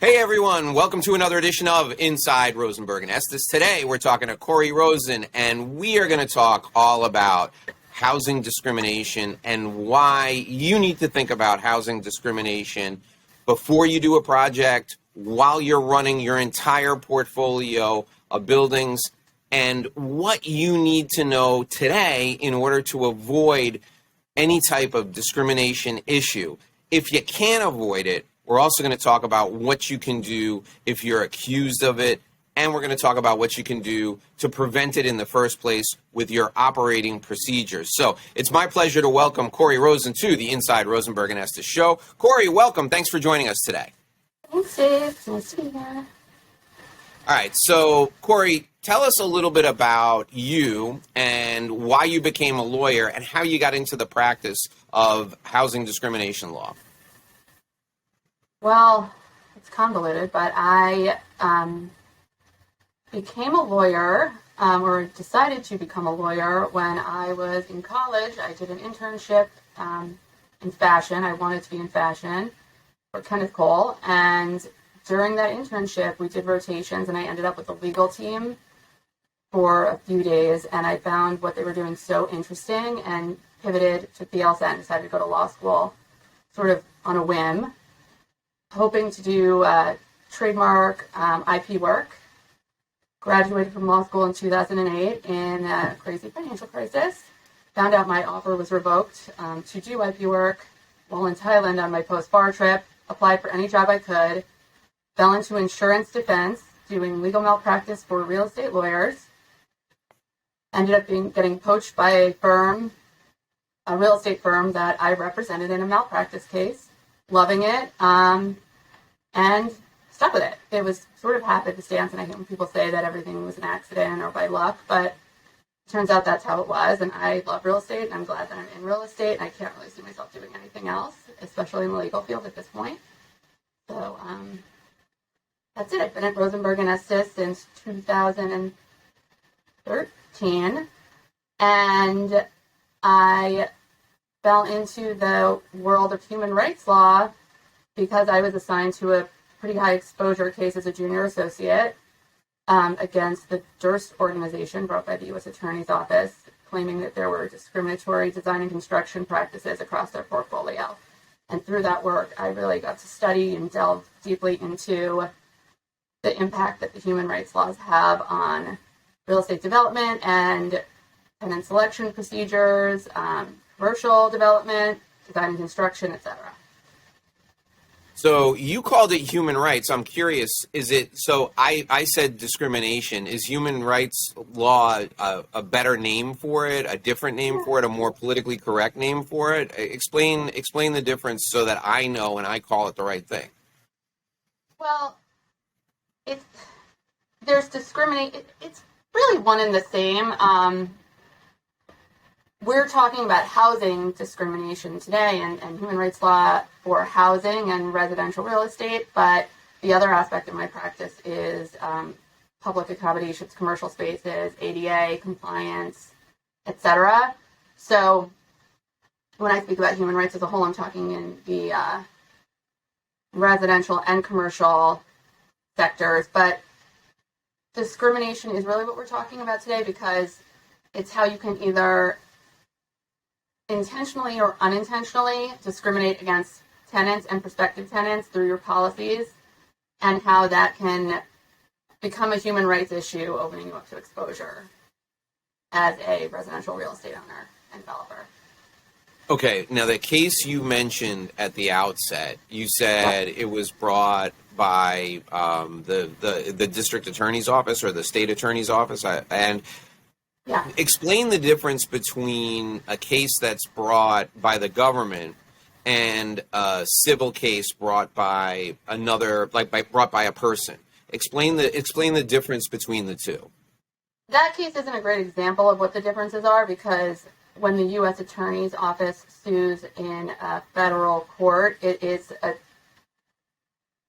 Hey everyone, welcome to another edition of Inside Rosenberg Estis. Today we're talking to Cori Rosen, and we are going to talk all about housing discrimination and why you need to think about housing discrimination before you do a project, while you're running your entire portfolio of buildings, and what you need to know today in order to avoid any type of discrimination issue. If you can't avoid it, we're also going to talk about what you can do if you're accused of it, and we're going to talk about what you can do to prevent it in the first place with your operating procedures. So it's my pleasure to welcome Cori Rosen to the Inside Rosenberg Estis show. Cori, welcome. Thanks for joining us today. Thanks, Dave. Nice to be here. All right. So, Cori, tell us a little bit about you and why you became a lawyer and how you got into the practice of housing discrimination law. Well, it's convoluted, but I became a lawyer, or decided to become a lawyer when I was in college. I did an internship in fashion. I wanted to be in fashion for Kenneth Cole, and during that internship, we did rotations, and I ended up with the legal team for a few days, and I found what they were doing so interesting and pivoted to the LSAT and decided to go to law school sort of on a whim, hoping to do trademark IP work. Graduated from law school in 2008 in a crazy financial crisis. Found out my offer was revoked to do IP work while in Thailand on my post-bar trip. Applied for any job I could. Fell into insurance defense, doing legal malpractice for real estate lawyers. Ended up getting poached by a real estate firm that I represented in a malpractice case. Loving it, and stuck with it. It was sort of happenstance, and I hate when people say that everything was an accident or by luck, but it turns out that's how it was, and I love real estate, and I'm glad that I'm in real estate, and I can't really see myself doing anything else, especially in the legal field at this point. So, that's it. I've been at Rosenberg Estis since 2013, and I fell into the world of human rights law because I was assigned to a pretty high exposure case as a junior associate against the Durst organization brought by the U.S. Attorney's Office, claiming that there were discriminatory design and construction practices across their portfolio. And through that work, I really got to study and delve deeply into the impact that the human rights laws have on real estate development and tenant selection procedures, commercial development, design and construction, etc. So you called it human rights. I'm curious, is it, so I said discrimination. Is human rights law a better name for it, a different name for it, a more politically correct name for it? Explain the difference so that I know and I call it the right thing. Well, there's discriminate. It's really one and the same. We're talking about housing discrimination today and human rights law for housing and residential real estate, but the other aspect of my practice is public accommodations, commercial spaces, ADA, compliance, etc. So when I speak about human rights as a whole, I'm talking in the residential and commercial sectors, but discrimination is really what we're talking about today because it's how you can either intentionally or unintentionally discriminate against tenants and prospective tenants through your policies, and how that can become a human rights issue, opening you up to exposure as a residential real estate owner and developer. Okay, now the case you mentioned at the outset, you said it was brought by the district attorney's office or the state attorney's office, and yeah. Explain the difference between a case that's brought by the government and a civil case brought by brought by a person. Explain the difference between the two. That case isn't a great example of what the differences are because when the U.S. Attorney's Office sues in a federal court, it is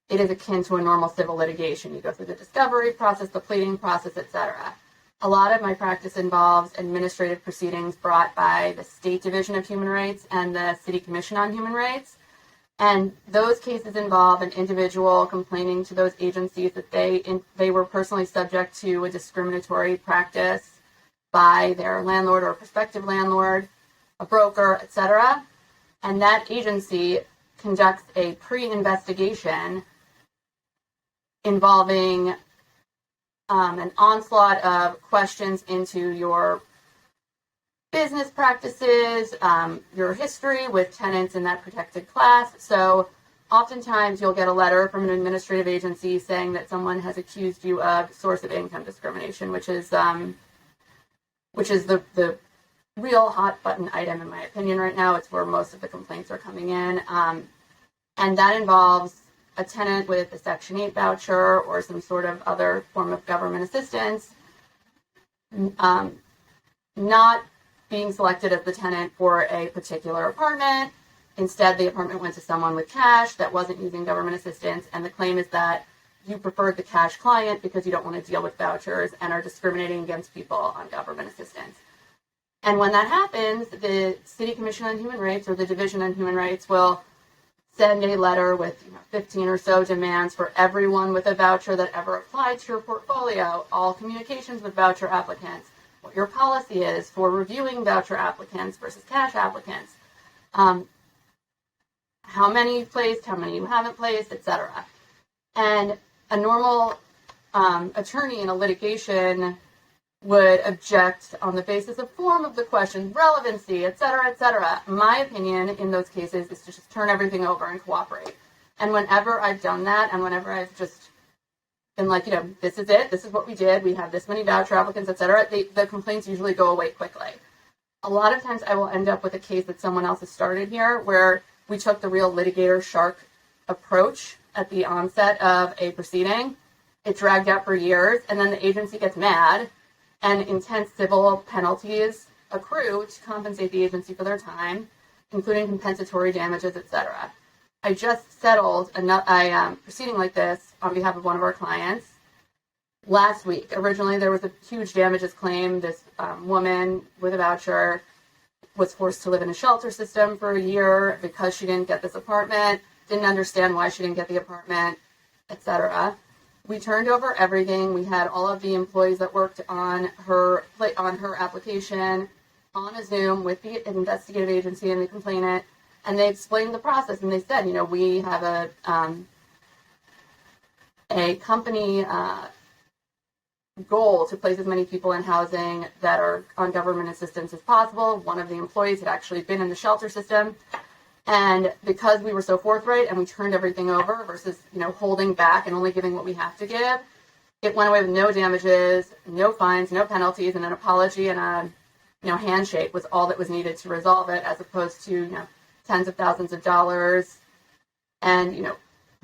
akin to a normal civil litigation. You go through the discovery process, the pleading process, etc. A lot of my practice involves administrative proceedings brought by the State Division of Human Rights and the City Commission on Human Rights. And those cases involve an individual complaining to those agencies that they were personally subject to a discriminatory practice by their landlord or prospective landlord, a broker, etc. And that agency conducts a pre-investigation involving an onslaught of questions into your business practices, your history with tenants in that protected class. So oftentimes you'll get a letter from an administrative agency saying that someone has accused you of source of income discrimination, which is the real hot button item in my opinion right now. It's where most of the complaints are coming in. And that involves a tenant with a Section 8 voucher or some sort of other form of government assistance not being selected as the tenant for a particular apartment. Instead, the apartment went to someone with cash that wasn't using government assistance, and the claim is that you preferred the cash client because you don't want to deal with vouchers and are discriminating against people on government assistance. And when that happens, the City Commission on Human Rights or the Division on Human Rights will send a letter with 15 or so demands for everyone with a voucher that ever applied to your portfolio, all communications with voucher applicants, what your policy is for reviewing voucher applicants versus cash applicants, how many you've placed, how many you haven't placed, etc. And a normal attorney in a litigation would object on the basis of form of the question, relevancy, etc., etc. My opinion in those cases is to just turn everything over and cooperate. And whenever I've done that, and whenever I've just been like, this is it, this is what we did, we have this many voucher applicants, etc., the complaints usually go away quickly. A lot of times I will end up with a case that someone else has started here where we took the real litigator shark approach at the onset of a proceeding. It dragged out for years, and then the agency gets mad, and intense civil penalties accrue to compensate the agency for their time, including compensatory damages, etc. I just settled a proceeding like this on behalf of one of our clients last week. Originally, there was a huge damages claim. This woman with a voucher was forced to live in a shelter system for a year because she didn't get this apartment, didn't understand why she didn't get the apartment, etc. We turned over everything. We had all of the employees that worked on her application on a Zoom with the investigative agency and the complainant, and they explained the process. And they said, we have a company goal to place as many people in housing that are on government assistance as possible. One of the employees had actually been in the shelter system. And because we were so forthright and we turned everything over versus, holding back and only giving what we have to give, it went away with no damages, no fines, no penalties, and an apology and a handshake was all that was needed to resolve it, as opposed to, tens of thousands of dollars and,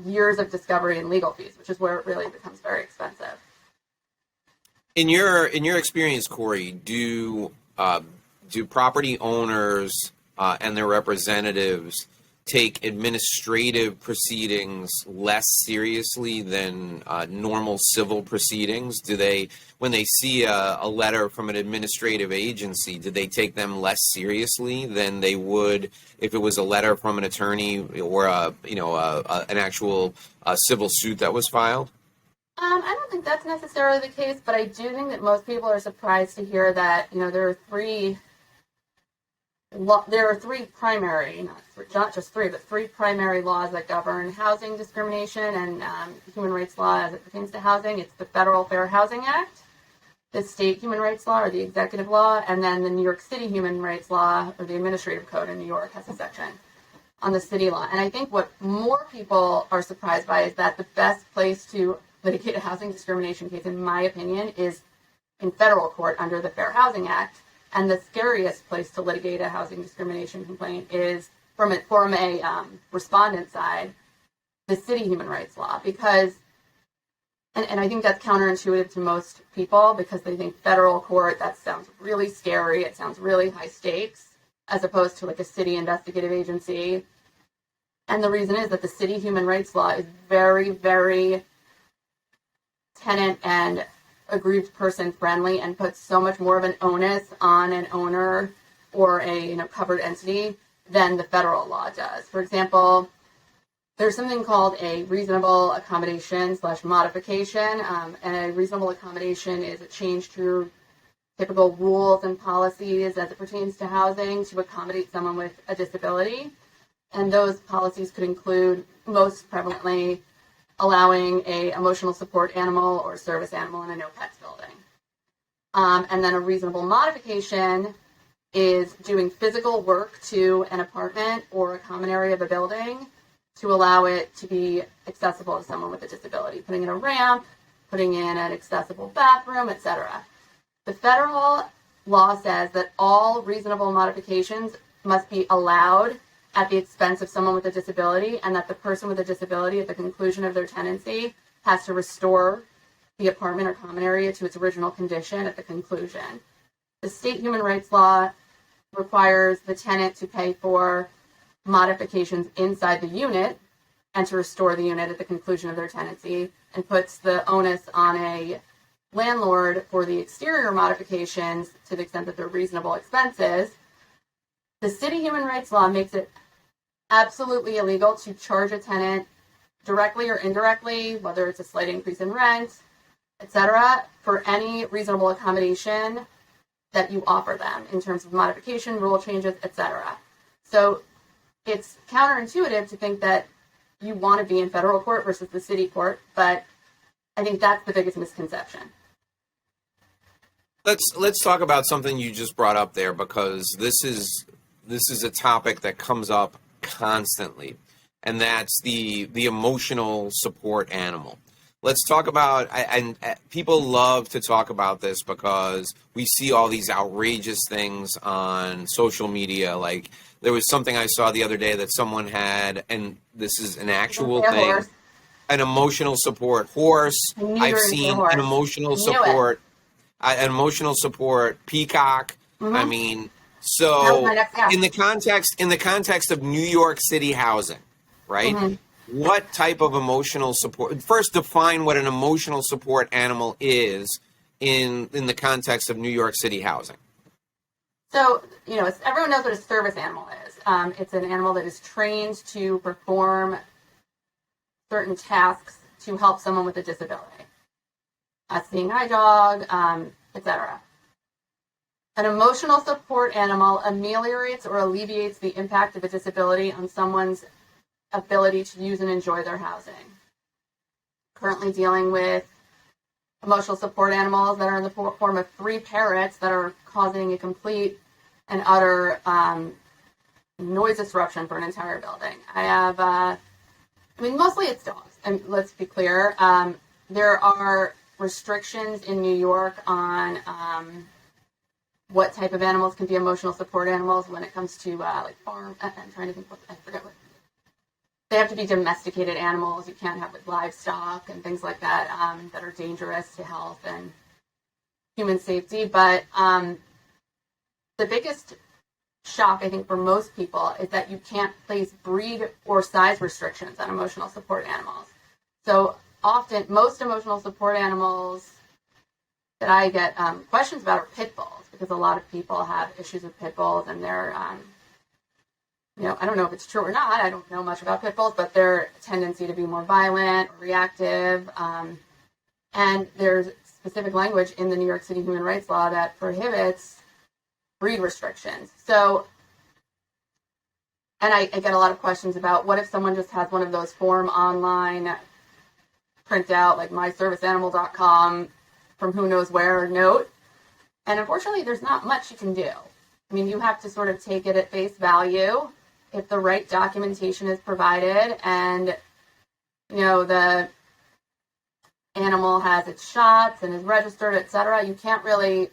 years of discovery and legal fees, which is where it really becomes very expensive. In your experience, Cori, do property owners and their representatives take administrative proceedings less seriously than normal civil proceedings? Do they, when they see a letter from an administrative agency, do they take them less seriously than they would if it was a letter from an attorney or an actual civil suit that was filed? I don't think that's necessarily the case, but I do think that most people are surprised to hear that there are three primary, not just three, but three primary laws that govern housing discrimination and human rights law as it pertains to housing. It's the Federal Fair Housing Act, the state human rights law or the executive law, and then the New York City human rights law or the administrative code in New York has a section on the city law. And I think what more people are surprised by is that the best place to litigate a housing discrimination case, in my opinion, is in federal court under the Fair Housing Act. And the scariest place to litigate a housing discrimination complaint is from a respondent side, the city human rights law, because, and I think that's counterintuitive to most people because they think federal court, that sounds really scary, it sounds really high stakes, as opposed to like a city investigative agency. And the reason is that the city human rights law is very, very tenant and aggrieved person friendly and puts so much more of an onus on an owner or a covered entity than the federal law does. For example, there's something called a reasonable accommodation / modification, and a reasonable accommodation is a change to typical rules and policies as it pertains to housing to accommodate someone with a disability. And those policies could include, most prevalently, allowing a emotional support animal or service animal in a no pets building. And then a reasonable modification is doing physical work to an apartment or a common area of a building to allow it to be accessible to someone with a disability, putting in a ramp, putting in an accessible bathroom, etc. The federal law says that all reasonable modifications must be allowed at the expense of someone with a disability, and that the person with a disability at the conclusion of their tenancy has to restore the apartment or common area to its original condition at the conclusion. The state human rights law requires the tenant to pay for modifications inside the unit and to restore the unit at the conclusion of their tenancy, and puts the onus on a landlord for the exterior modifications to the extent that they're reasonable expenses. The city human rights law makes it absolutely illegal to charge a tenant directly or indirectly, whether it's a slight increase in rent, etc., for any reasonable accommodation that you offer them in terms of modification, rule changes, etc. So it's counterintuitive to think that you want to be in federal court versus the city court, but I think that's the biggest misconception. Let's talk about something you just brought up there, because this is a topic that comes up constantly, and that's the emotional support animal. Let's talk about, and people love to talk about this because we see all these outrageous things on social media. Like, there was something I saw the other day that someone had, and this is an actual thing, horse. An emotional support horse. I've seen an emotional support, an emotional support peacock. Mm-hmm. I mean, so in the context of New York City housing, right? Mm-hmm. What type of emotional support? First, define what an emotional support animal is in the context of New York City housing. So, everyone knows what a service animal is. It's an animal that is trained to perform certain tasks to help someone with a disability. A seeing eye dog, etc. An emotional support animal ameliorates or alleviates the impact of a disability on someone's ability to use and enjoy their housing. Currently dealing with emotional support animals that are in the form of 3 parrots that are causing a complete and utter noise disruption for an entire building. I have, mostly it's dogs. And let's be clear, there are restrictions in New York on what type of animals can be emotional support animals when it comes to farm. I'm trying to think I forget what. They have to be domesticated animals. You can't have livestock and things like that that are dangerous to health and human safety. But the biggest shock, I think, for most people is that you can't place breed or size restrictions on emotional support animals. So often, most emotional support animals that I get questions about are pit bulls, because a lot of people have issues with pit bulls, and they're I don't know if it's true or not. I don't know much about pit bulls, but their tendency to be more violent or reactive. And there's specific language in the New York City human rights law that prohibits breed restrictions. So, and I get a lot of questions about what if someone just has one of those form online printout, like myserviceanimal.com from who knows where note. And unfortunately, there's not much you can do. You have to sort of take it at face value. If the right documentation is provided and, the animal has its shots and is registered, etc., you can't really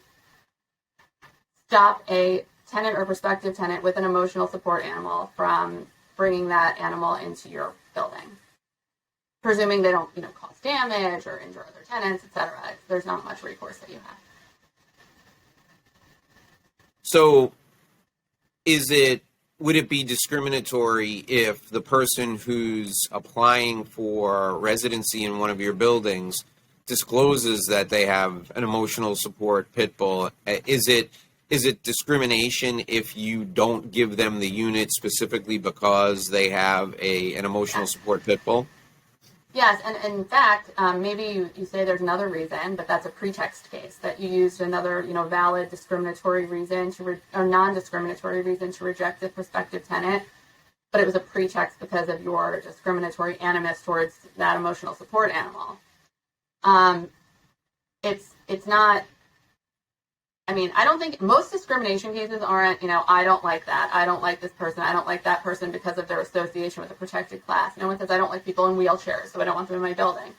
stop a tenant or prospective tenant with an emotional support animal from bringing that animal into your building, presuming they don't, cause damage or injure other tenants, etc. There's not much recourse that you have. So, would it be discriminatory if the person who's applying for residency in one of your buildings discloses that they have an emotional support pit bull? Is it Is it discrimination if you don't give them the unit specifically because they have an emotional support pit bull? Yes, and in fact, maybe you say there's another reason, but that's a pretext case, that you used another, valid discriminatory reason or non-discriminatory reason to reject the prospective tenant, but it was a pretext because of your discriminatory animus towards that emotional support animal. It's not. I don't think most discrimination cases aren't, I don't like that. I don't like this person. I don't like that person because of their association with a protected class. No one says, I don't like people in wheelchairs, so I don't want them in my building.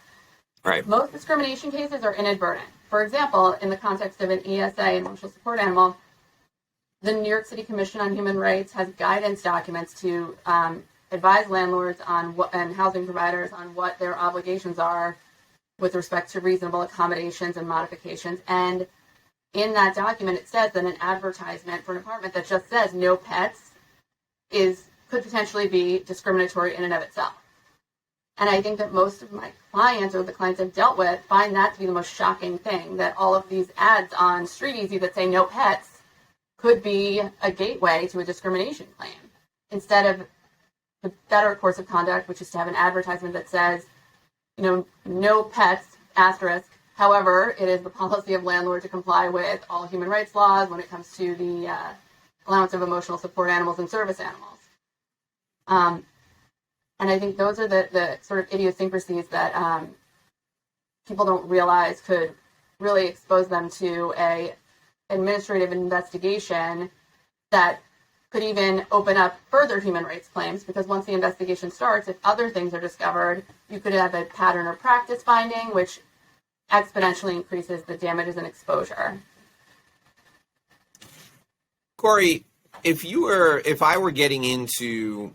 Right. Most discrimination cases are inadvertent. For example, in the context of an ESA, an emotional support animal, the New York City Commission on Human Rights has guidance documents to advise landlords and housing providers on what their obligations are with respect to reasonable accommodations and modifications. And in that document, it says that an advertisement for an apartment that just says no pets could potentially be discriminatory in and of itself. And I think that most of my clients or the clients I've dealt with find that to be the most shocking thing, that all of these ads on StreetEasy that say no pets could be a gateway to a discrimination claim, instead of the better course of conduct, which is to have an advertisement that says, no pets, asterisk. However, it is the policy of landlord to comply with all human rights laws when it comes to the allowance of emotional support animals and service animals. And I think those are the sort of idiosyncrasies that people don't realize could really expose them to a administrative investigation that could even open up further human rights claims, because once the investigation starts, if other things are discovered, you could have a pattern or practice finding, which exponentially increases the damages and exposure. Cori, if I were getting into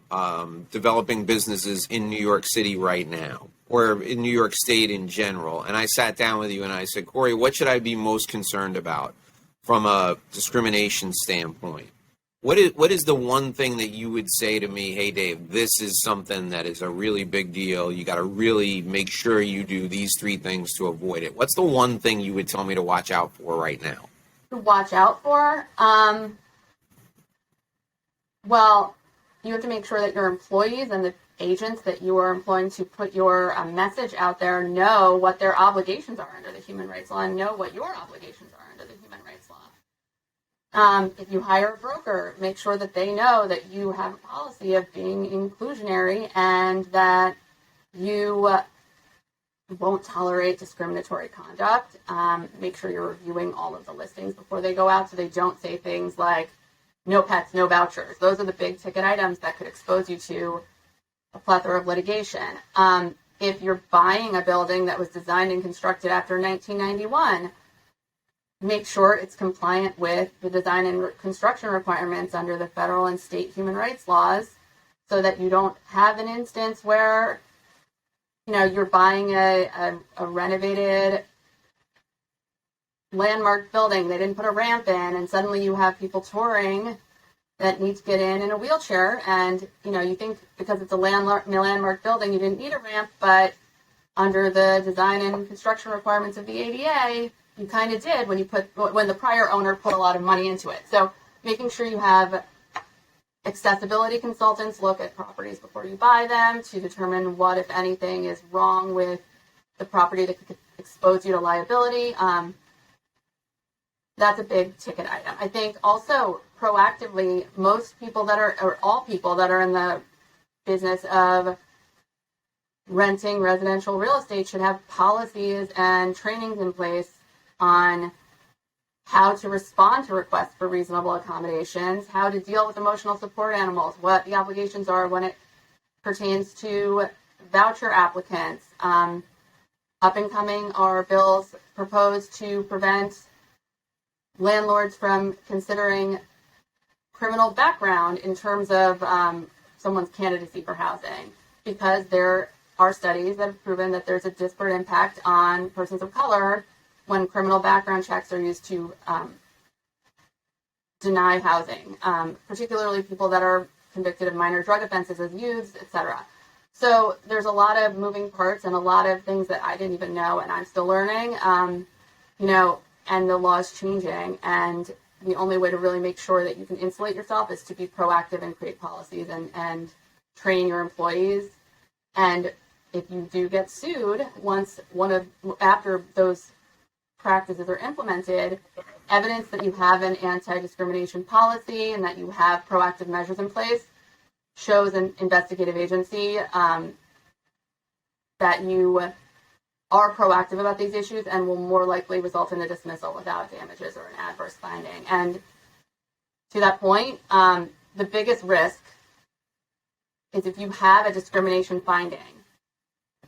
developing businesses in New York City right now, or in New York State in general, and I sat down with you and I said, Cori, what should I be most concerned about from a discrimination standpoint? What is the one thing that you would say to me, hey, Dave, this is something that is a really big deal. You got to really make sure you do these 3 things to avoid it. What's the one thing you would tell me to watch out for right now? To watch out for? Well, you have to make sure that your employees and the agents that you are employing to put your message out there know what their obligations are under the human rights law and know what your obligations are under the human rights law. If you hire a broker, make sure that they know that you have a policy of being inclusionary and that you won't tolerate discriminatory conduct. Make sure you're reviewing all of the listings before they go out so they don't say things like no pets, no vouchers. Those are the big ticket items that could expose you to a plethora of litigation. If you're buying a building that was designed and constructed after 1991, make sure it's compliant with the design and construction requirements under the federal and state human rights laws, so that you don't have an instance where, you're buying a renovated landmark building. They didn't put a ramp in, and suddenly you have people touring that need to get in a wheelchair. And, you think because it's a landmark building, you didn't need a ramp, but under the design and construction requirements of the ADA, you kind of did when the prior owner put a lot of money into it. So making sure you have accessibility consultants look at properties before you buy them to determine what, if anything, is wrong with the property that could expose you to liability. That's a big ticket item. I think also proactively, all people that are in the business of renting residential real estate should have policies and trainings in place on how to respond to requests for reasonable accommodations, how to deal with emotional support animals, what the obligations are when it pertains to voucher applicants. Up and coming are bills proposed to prevent landlords from considering criminal background in terms of someone's candidacy for housing, because there are studies that have proven that there's a disparate impact on persons of color when criminal background checks are used to deny housing, particularly people that are convicted of minor drug offenses as youths, etc. So there's a lot of moving parts and a lot of things that I didn't even know, and I'm still learning, and the law is changing. And the only way to really make sure that you can insulate yourself is to be proactive and create policies and train your employees. And if you do get sued, after those practices are implemented, evidence that you have an anti-discrimination policy and that you have proactive measures in place shows an investigative agency that you are proactive about these issues and will more likely result in a dismissal without damages or an adverse finding. And to that point, the biggest risk is if you have a discrimination finding.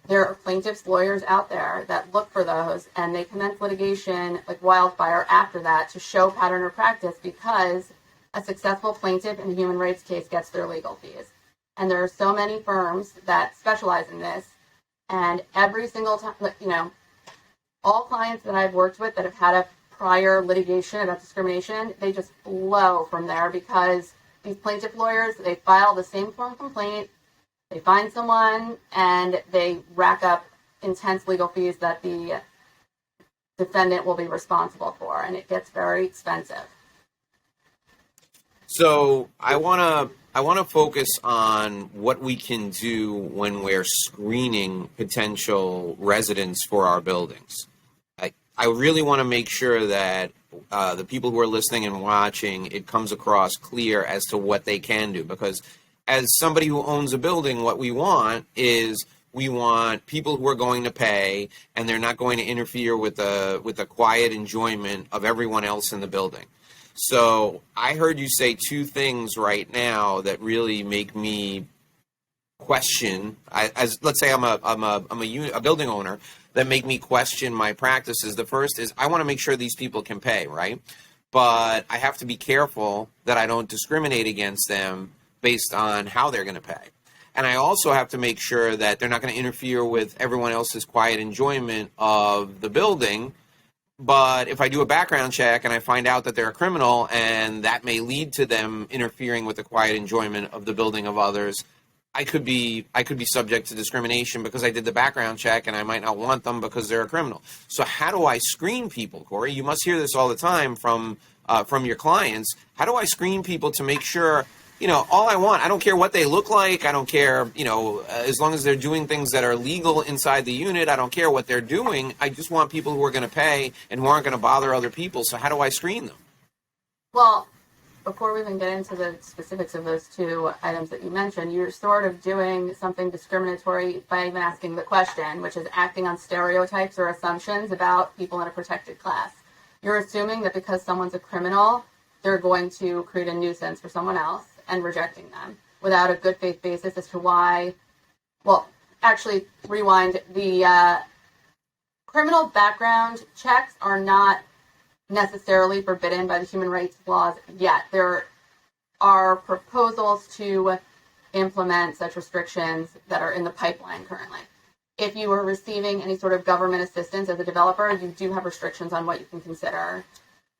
There are plaintiffs' lawyers out there that look for those, and they commence litigation like wildfire after that to show pattern or practice, because a successful plaintiff in a human rights case gets their legal fees. And there are so many firms that specialize in this, and every single time, all clients that I've worked with that have had a prior litigation about discrimination, they just blow from there, because these plaintiff lawyers, they file the same form complaint, they find someone, and they rack up intense legal fees that the defendant will be responsible for, and it gets very expensive. So I want to focus on what we can do when we're screening potential residents for our buildings. I really want to make sure that the people who are listening and watching, it comes across clear as to what they can do, because as somebody who owns a building, what we want is we want people who are going to pay, and they're not going to interfere with the quiet enjoyment of everyone else in the building. So I heard you say two things right now that really make me question. Let's say I'm a building owner, that make me question my practices. The first is I want to make sure these people can pay, right? But I have to be careful that I don't discriminate against them based on how they're going to pay. And I also have to make sure that they're not going to interfere with everyone else's quiet enjoyment of the building. But if I do a background check and I find out that they're a criminal, and that may lead to them interfering with the quiet enjoyment of the building of others, I could be subject to discrimination because I did the background check, and I might not want them because they're a criminal. So how do I screen people, Cori? You must hear this all the time from your clients. How do I screen people to make sure, all I don't care what they look like. I don't care, as long as they're doing things that are legal inside the unit. I don't care what they're doing. I just want people who are going to pay and who aren't going to bother other people. So how do I screen them? Well, before we even get into the specifics of those two items that you mentioned, you're sort of doing something discriminatory by even asking the question, which is acting on stereotypes or assumptions about people in a protected class. You're assuming that because someone's a criminal, they're going to create a nuisance for someone else and rejecting them without a good faith basis as to why. Well, actually, rewind. The criminal background checks are not necessarily forbidden by the human rights laws yet. There are proposals to implement such restrictions that are in the pipeline currently. If you are receiving any sort of government assistance as a developer, you do have restrictions on what you can consider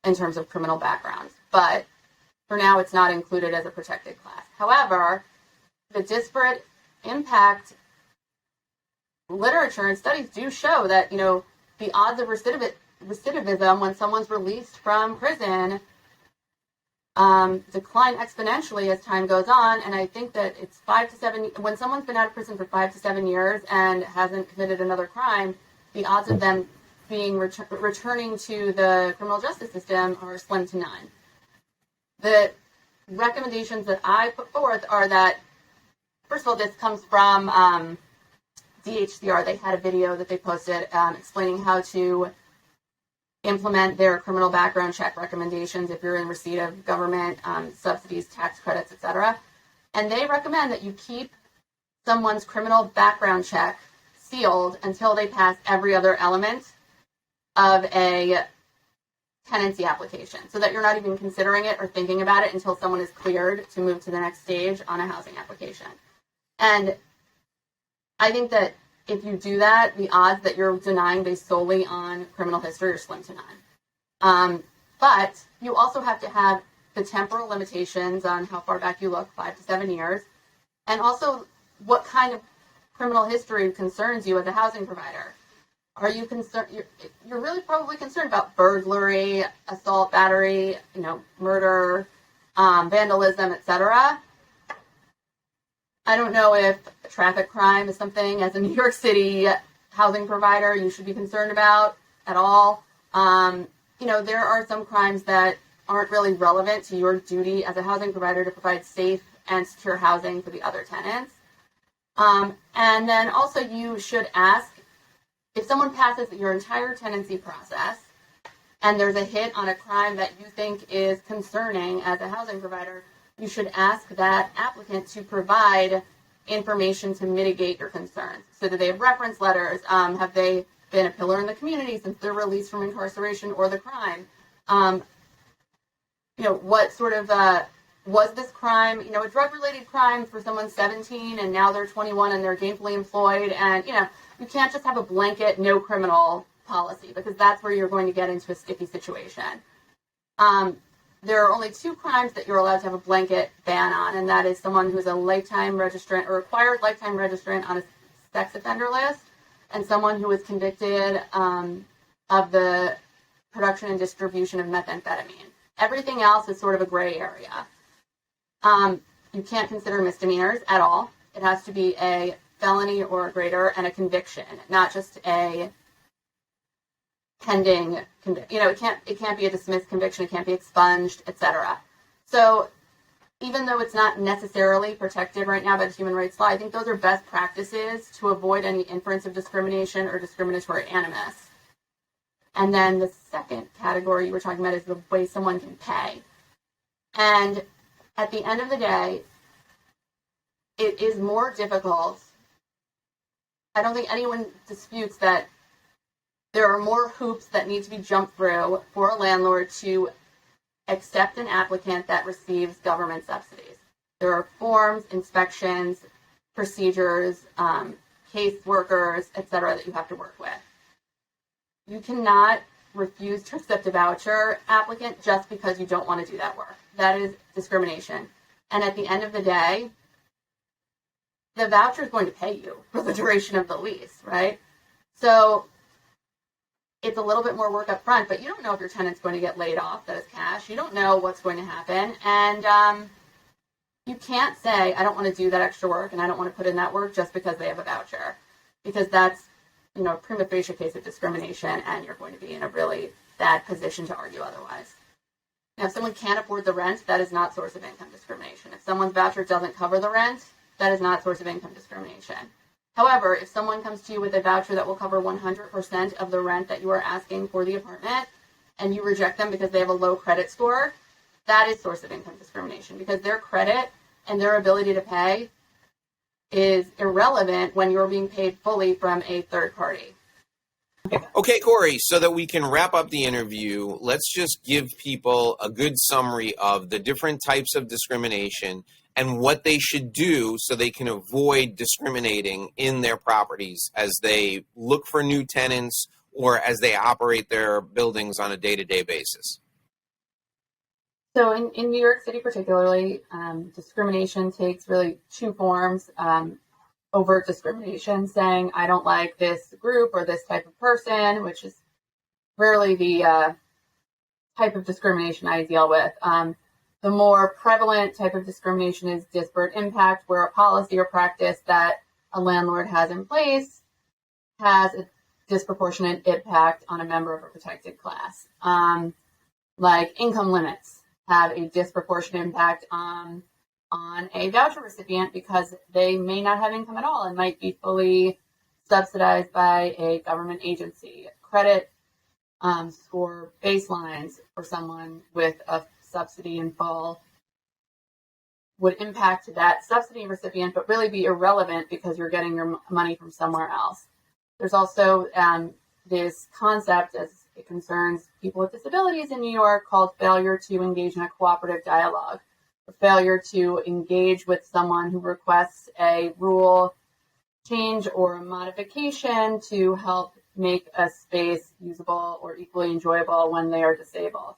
in terms of criminal backgrounds. But for now, it's not included as a protected class. However, the disparate impact literature and studies do show that, the odds of recidivism when someone's released from prison decline exponentially as time goes on. And I think that it's 5 to 7, when someone's been out of prison for 5 to 7 years and hasn't committed another crime, the odds of them being returning to the criminal justice system are slim to none. The recommendations that I put forth are that, first of all, this comes from DHCR. They had a video that they posted explaining how to implement their criminal background check recommendations if you're in receipt of government subsidies, tax credits, etc. And they recommend that you keep someone's criminal background check sealed until they pass every other element of a tenancy application, so that you're not even considering it or thinking about it until someone is cleared to move to the next stage on a housing application. And I think that if you do that, the odds that you're denying based solely on criminal history are slim to none. But you also have to have the temporal limitations on how far back you look, 5 to 7 years, and also what kind of criminal history concerns you as a housing provider. Are you concerned? You're really probably concerned about burglary, assault, battery, murder, vandalism, etc. I don't know if traffic crime is something as a New York City housing provider you should be concerned about at all. There are some crimes that aren't really relevant to your duty as a housing provider to provide safe and secure housing for the other tenants. And then also you should ask, if someone passes your entire tenancy process and there's a hit on a crime that you think is concerning as a housing provider, you should ask that applicant to provide information to mitigate your concerns. So do they have reference letters? Have they been a pillar in the community since their release from incarceration or the crime? What sort of, was this crime, a drug-related crime for someone 17 and now they're 21 and they're gainfully employed? And, you can't just have a blanket no criminal policy, because that's where you're going to get into a sticky situation. There are only two crimes that you're allowed to have a blanket ban on, and that is someone who's a lifetime registrant or required lifetime registrant on a sex offender list, and someone who was convicted of the production and distribution of methamphetamine. Everything else is sort of a gray area. You can't consider misdemeanors at all. It has to be a felony or greater and a conviction, not just a pending, it can't be a dismissed conviction, it can't be expunged, etc. So even though it's not necessarily protected right now by the human rights law, I think those are best practices to avoid any inference of discrimination or discriminatory animus. And then the second category you were talking about is the way someone can pay. And at the end of the day, it is more difficult. I don't think anyone disputes that there are more hoops that need to be jumped through for a landlord to accept an applicant that receives government subsidies. There are forms, inspections, procedures, case workers, etc. that you have to work with. You cannot refuse to accept a voucher applicant just because you don't want to do that work. That is discrimination. And at the end of the day, the voucher is going to pay you for the duration of the lease, right? So it's a little bit more work up front, but you don't know if your tenant's going to get laid off, that is cash. You don't know what's going to happen. And you can't say, I don't want to do that extra work and I don't want to put in that work just because they have a voucher. Because that's, a prima facie case of discrimination, and you're going to be in a really bad position to argue otherwise. Now, if someone can't afford the rent, that is not source of income discrimination. If someone's voucher doesn't cover the rent, that is not source of income discrimination. However, if someone comes to you with a voucher that will cover 100% of the rent that you are asking for the apartment, and you reject them because they have a low credit score, that is source of income discrimination, because their credit and their ability to pay is irrelevant when you're being paid fully from a third party. Okay, Cori, so that we can wrap up the interview, let's just give people a good summary of the different types of discrimination and what they should do so they can avoid discriminating in their properties as they look for new tenants or as they operate their buildings on a day-to-day basis. So in New York City particularly, discrimination takes really two forms. Overt discrimination, saying, I don't like this group or this type of person, which is rarely the type of discrimination I deal with. The more prevalent type of discrimination is disparate impact, where a policy or practice that a landlord has in place has a disproportionate impact on a member of a protected class. Like income limits have a disproportionate impact on a voucher recipient because they may not have income at all and might be fully subsidized by a government agency. Credit score baselines for someone with a subsidy in full would impact that subsidy recipient, but really be irrelevant because you're getting your money from somewhere else. There's also this concept, as it concerns people with disabilities in New York, called failure to engage in a cooperative dialogue. A failure to engage with someone who requests a rule change or a modification to help make a space usable or equally enjoyable when they are disabled.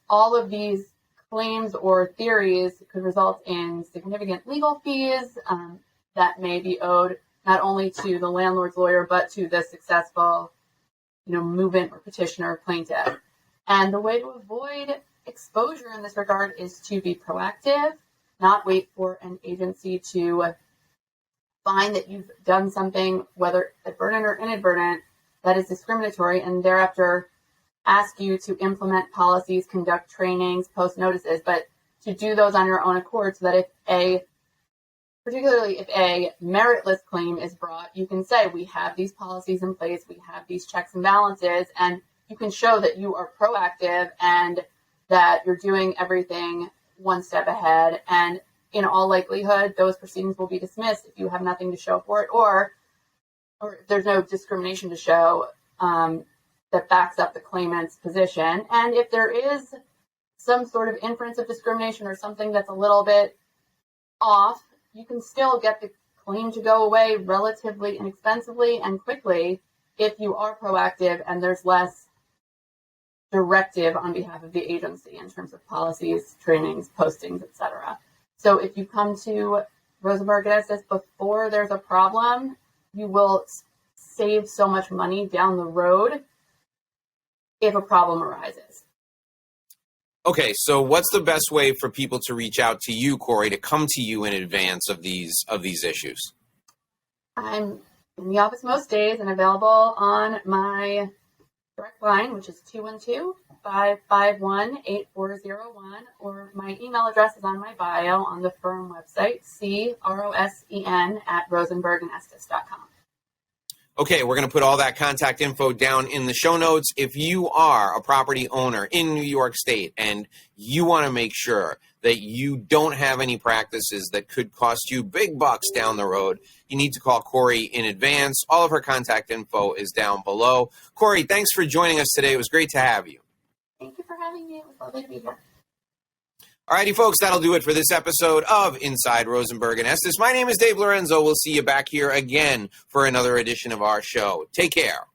All of these claims or theories could result in significant legal fees that may be owed not only to the landlord's lawyer, but to the successful, movant or petitioner or plaintiff. And the way to avoid exposure in this regard is to be proactive, not wait for an agency to find that you've done something, whether advertent or inadvertent, that is discriminatory, and thereafter ask you to implement policies, conduct trainings, post notices, but to do those on your own accord so that particularly if a meritless claim is brought, you can say, we have these policies in place, we have these checks and balances, and you can show that you are proactive and that you're doing everything one step ahead. And in all likelihood, those proceedings will be dismissed if you have nothing to show for it, or if there's no discrimination to show that backs up the claimant's position. And if there is some sort of inference of discrimination or something that's a little bit off, you can still get the claim to go away relatively inexpensively and quickly if you are proactive and there's less directive on behalf of the agency in terms of policies, trainings, postings, etc. So if you come to Rosenberg Estis before there's a problem, you will save so much money down the road if a problem arises. Okay, so what's the best way for people to reach out to you, Cori, to come to you in advance of these issues? I'm in the office most days and available on my direct line, which is 212-551-8401, or my email address is on my bio on the firm website, CROSEN@rosenbergestis.com. Okay, we're going to put all that contact info down in the show notes. If you are a property owner in New York State and you want to make sure that you don't have any practices that could cost you big bucks down the road, you need to call Cori in advance. All of her contact info is down below. Cori, thanks for joining us today. It was great to have you. Thank you for having me. It was lovely to be here. Alrighty, folks, that'll do it for this episode of Inside Rosenberg Estis. My name is Dave Lorenzo. We'll see you back here again for another edition of our show. Take care.